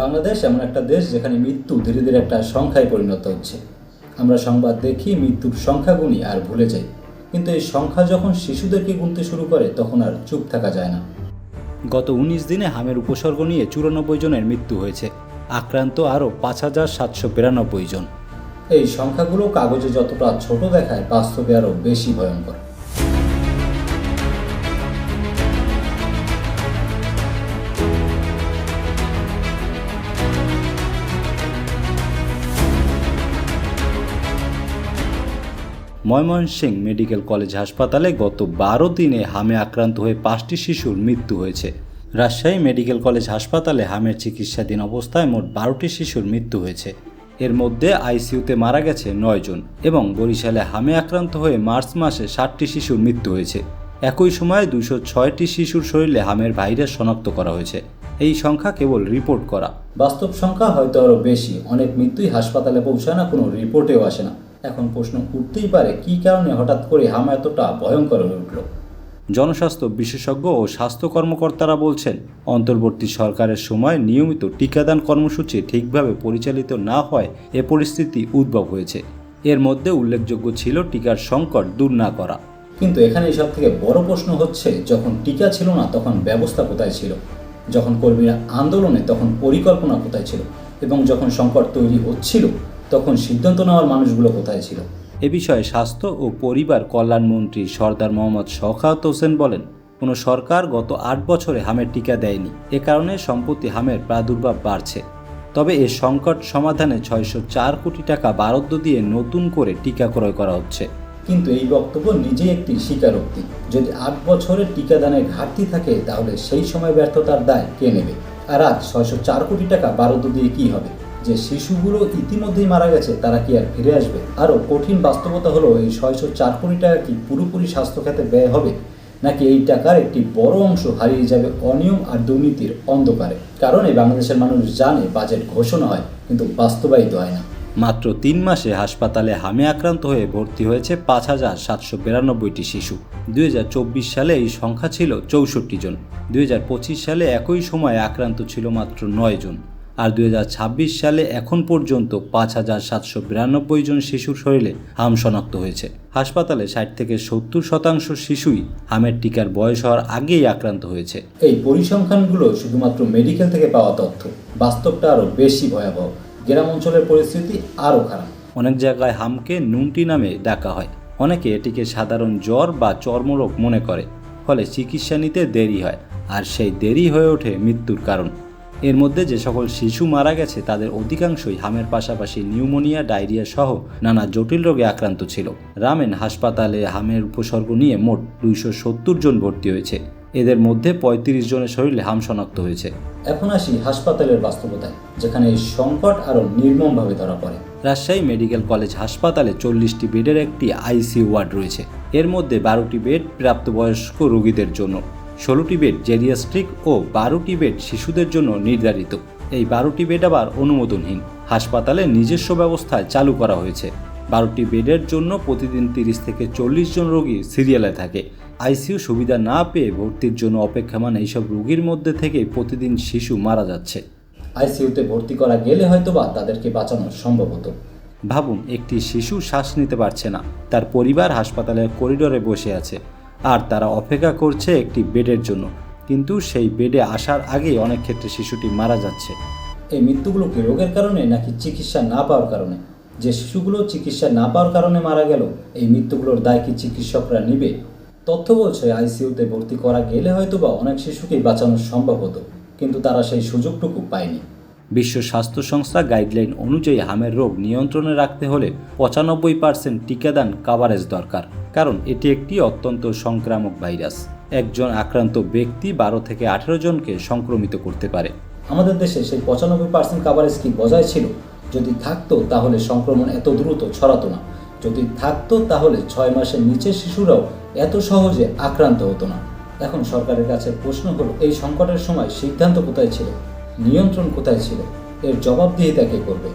বাংলাদেশ এমন একটা দেশ যেখানে মৃত্যু ধীরে ধীরে একটা সংখ্যায় পরিণত হচ্ছে। আমরা সংবাদ দেখি, মৃত্যুর সংখ্যা গুনি আর ভুলে যাই, কিন্তু এই সংখ্যা যখন শিশুদেরকে গুনতে শুরু করে তখন আর চুপ থাকা যায় না। গত ১৯ দিনে হামের উপসর্গ নিয়ে ৯৪ জনের মৃত্যু হয়েছে, আক্রান্ত আরও ৫,৭৯২ জন। এই সংখ্যাগুলো কাগজে যতটা ছোট দেখায়, বাস্তবে আরও বেশি ভয়ঙ্কর। ময়মনসিংহ মেডিকেল কলেজ হাসপাতালে গত ১২ দিনে হামে আক্রান্ত হয়ে ৫টি শিশুর মৃত্যু হয়েছে। রাজশাহী মেডিকেল কলেজ হাসপাতালে হামের চিকিৎসাধীন অবস্থায় মোট ১২টি শিশুর মৃত্যু হয়েছে। এর মধ্যে আইসিইউতে মারা গেছে ৯ জন এবং বরিশালে হামে আক্রান্ত হয়ে মার্চ মাসে ৬০টি শিশুর মৃত্যু হয়েছে। একই সময়ে ২০৬টি শিশুর শরীরে হামের ভাইরাস শনাক্ত করা হয়েছে। এই সংখ্যা কেবল রিপোর্ট করা, বাস্তব সংখ্যা হয়তো আরও বেশি। অনেক মৃত্যুই হাসপাতালে পৌঁছায় না, কোনো রিপোর্টেও আসে না। এখন প্রশ্ন উঠতেই পারে, কী কারণে হঠাৎ করে হামা এতটা ভয়ঙ্কর হয়ে উঠল? জনস্বাস্থ্য বিশেষজ্ঞ ও স্বাস্থ্য কর্মকর্তারা বলছেন, অন্তর্বর্তী সরকারের সময় নিয়মিত টিকাদান কর্মসূচি ঠিকভাবে পরিচালিত না হয় এ পরিস্থিতি উদ্ভব হয়েছে। এর মধ্যে উল্লেখযোগ্য ছিল টিকার সংকট দূর না করা। কিন্তু এখানে সব থেকে বড় প্রশ্ন হচ্ছে, যখন টিকা ছিল না তখন ব্যবস্থা কোথায় ছিল? যখন কর্মীরা আন্দোলনে তখন পরিকল্পনা কোথায় ছিল? এবং যখন সংকট তৈরি হচ্ছিল তখন সিদ্ধান্ত নেওয়ার মানুষগুলো কোথায় ছিল? এ বিষয়ে স্বাস্থ্য ও পরিবার কল্যাণমন্ত্রী সরদার মোহাম্মদ শওকত হোসেন বলেন, কোনো সরকার গত ৮ বছরে হামের টিকা দেয়নি। এ কারণে সম্প্রতি হামের প্রাদুর্ভাব বাড়ছে। তবে এ সংকট সমাধানে ৬০৪ কোটি টাকা বরাদ্দ দিয়ে নতুন করে টিকা ক্রয় করা হচ্ছে। কিন্তু এই বক্তব্য নিজেই একটি স্বীকারোক্তি। যদি ৮ বছরের টিকাদানের ঘাটতি থাকে, তাহলে সেই সময় ব্যর্থতার দায় কে নেবে? আর আজ ৬০৪ কোটি টাকা বরাদ্দ দিয়ে কী হবে? যে শিশুগুলো ইতিমধ্যেই মারা গেছে, তারা কি আর ফিরে আসবে? আরও কঠিন বাস্তবতা হলো, এই ৬০৪ কোটি টাকা কি পুরোপুরি স্বাস্থ্য খাতে ব্যয় হবে, নাকি এই টাকার একটি বড় অংশ হারিয়ে যাবে অনিয়ম আর দুর্নীতির অন্ধকারে? কারণ এই বাংলাদেশের মানুষ জানে বাজেট ঘোষণা হয়, কিন্তু বাস্তবায়িত হয় না। মাত্র ৩ মাসে হাসপাতালে হামে আক্রান্ত হয়ে ভর্তি হয়েছে ৫,৭৯২টি শিশু। ২০২৪ সালে এই সংখ্যা ছিল ৬৪ জন। ২০২৫ সালে একই সময়ে আক্রান্ত ছিল মাত্র ৯ জন। আর ২০২৬ সালে এখন পর্যন্ত ৫,৭৯২ জন শিশুর শরীরে হাম শনাক্ত হয়েছে। হাসপাতালে ৬০ থেকে ৭০% শিশুই হামের টিকার বয়স হওয়ার আগেই আক্রান্ত হয়েছে। এই পরিসংখ্যানগুলো শুধুমাত্র মেডিকেল থেকে পাওয়া তথ্য। বাস্তবটা আরও বেশি ভয়াবহ। গ্রাম অঞ্চলের পরিস্থিতি আরও খারাপ। অনেক জায়গায় হামকে নুনটি নামে ডাকা হয়। অনেকে এটিকে সাধারণ জ্বর বা চর্মরোগ মনে করে, ফলে চিকিৎসা নিতে দেরি হয়, আর সেই দেরি হয়ে ওঠে মৃত্যুর কারণ। এর মধ্যে যে সকল শিশু মারা গেছে তাদের অধিকাংশই হামের পাশাপাশি নিউমোনিয়া, ডায়রিয়া সহ নানা জটিল রোগে আক্রান্ত ছিল। রামেন হাসপাতালে হামের উপসর্গ নিয়ে মোট ২৭০ জন ভর্তি হয়েছে। এদের মধ্যে ৩৫ জনের শরীরে হাম শনাক্ত হয়েছে। এখন আসি হাসপাতালের বাস্তবতায়, যেখানে এই সংকট আরও নির্মমভাবে ধরা পড়ে। রাজশাহী মেডিকেল কলেজ হাসপাতালে ৪০টি বেডের একটি আইসিইউ ওয়ার্ড রয়েছে। এর মধ্যে ১২টি বেড প্রাপ্তবয়স্ক রোগীদের জন্য, ১৬টি বেড জেরিয়াস্ট্রিক ও ১২টি বেড শিশুদের জন্য নির্ধারিত। এই ১২টি বেড আবার অনুমোদনহীন। হাসপাতালে নিজস্ব ব্যবস্থায় চালু করা হয়েছে। ১২টি বেডের জন্য প্রতিদিন ৩০ থেকে ৪০ জন রোগী সিরিয়ালে থাকে। আইসিইউ সুবিধা না পেয়ে ভর্তির জন্য অপেক্ষমান এইসব রোগীর মধ্যে থেকে প্রতিদিন শিশু মারা যাচ্ছে। আইসিইউতে ভর্তি করা গেলে হয়তোবা তাদেরকে বাঁচানো সম্ভব হতো। ভাবুন, একটি শিশু শ্বাস নিতে পারছে না, তার পরিবার হাসপাতালের করিডোরে বসে আছে, আর তারা অপেক্ষা করছে একটি বেডের জন্য। কিন্তু সেই বেডে আসার আগেই অনেক ক্ষেত্রে শিশুটি মারা যাচ্ছে। এই মৃত্যুগুলো কি রোগের কারণে নাকি চিকিৎসা না পাওয়ার কারণে? যে শিশুগুলো চিকিৎসা না পাওয়ার কারণে মারা গেল, এই মৃত্যুগুলোর দায় কি চিকিৎসকরা নেবে? তথ্য বলছে, আইসিইউতে ভর্তি করা গেলে হয়তোবা অনেক শিশুকেই বাঁচানো সম্ভব হতো, কিন্তু তারা সেই সুযোগটুকু পায়নি। বিশ্ব স্বাস্থ্য সংস্থা গাইডলাইন অনুযায়ী হামের রোগ নিয়ন্ত্রণে রাখতে হলে ৯৫% টিকাদান কাভারেজ দরকার, কারণ এটি একটি অত্যন্ত সংক্রামক ভাইরাস। একজন আক্রান্ত ব্যক্তি ১২ থেকে ১৮ জনকে সংক্রমিত করতে পারে। আমাদের দেশে সেই ৯৫% কাভারেজ কি বজায় ছিল? যদি থাকতো তাহলে সংক্রমণ এত দ্রুত ছড়াতো না। যদি থাকতো তাহলে ৬ মাসের নিচের শিশুরাও এত সহজে আক্রান্ত হতো না। এখন সরকারের কাছে প্রশ্ন হলো, এই সংকটের সময় সিদ্ধান্ত কোথায় ছিল, নিয়ন্ত্রণ কোথায় ছিল, এর জবাবদিহিতা কে করবে?